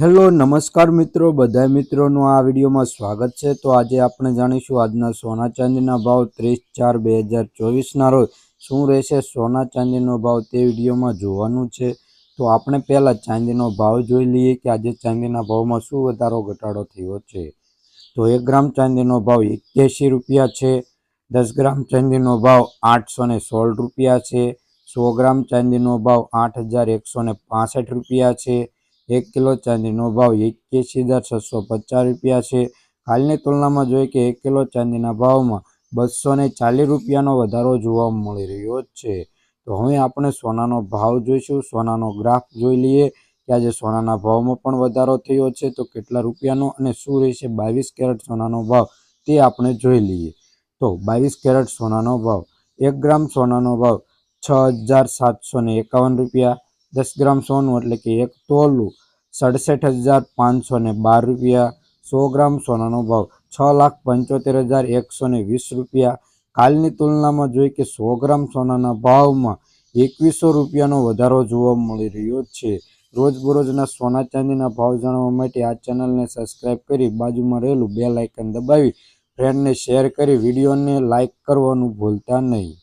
Hello નમસ્કાર મિત્રો, બધા મિત્રોનું આ વિડીયોમાં સ્વાગત છે। તો આજે આપણે જાણીશું આજના સોના ચાંદીના ભાવ 30/4/2024ના રોજ શું રહેશે સોના ચાંદીનો ભાવ તે વિડીયોમાં જોવાનું છે। તો આપણે પહેલાં ચાંદીનો ભાવ જોઈ લઈએ કે આજે ચાંદીના ભાવમાં શું વધારો ઘટાડો થયો છે। તો 1 ગ્રામ ચાંદીનો ભાવ 81 રૂપિયા છે। 10 ગ્રામ ચાંદીનો ભાવ 816 રૂપિયા છે। 100 ગ્રામ ચાંદીનો ભાવ 8165 રૂપિયા છે। 1 કિલો ચાંદીનો ભાવ 81,650 રૂપિયા છે। હાલની તુલનામાં જોઈએ કે 1 કિલો ચાંદીના ભાવમાં 240 રૂપિયાનો વધારો જોવા મળી રહ્યો છે। તો હવે આપણે સોનાનો ભાવ જોઈશું। સોનાનો ગ્રાફ જોઈ લઈએ કે આજે સોનાના ભાવમાં પણ વધારો થયો છે તો કેટલા રૂપિયાનો અને શું રહેશે 22 કેરેટ સોનાનો ભાવ તે આપણે જોઈ લઈએ। તો 22 કેરેટ સોનાનો ભાવ 1 ગ્રામ સોનાનો ભાવ 6,751 રૂપિયા। 10 ગ્રામ સોનું એટલે કે 1 તોલું 67,512 રૂપિયા। 100 ગ્રામ સોનાનો ભાવ 6,75,120 રૂપિયા। કાલની તુલનામાં જોઈએ કે 100 ગ્રામ સોનાના ભાવમાં 2100 રૂપિયાનો વધારો જોવા મળી રહ્યો છે। રોજબરોજના સોના ચાંદીના ભાવ જાણવા માટે આ ચેનલને સબસ્ક્રાઈબ કરી બાજુમાં રહેલું બેલ આઇકન દબાવી ફ્રેન્ડને શેર કરી વિડીયોને લાઇક કરવાનું ભૂલતા નહીં।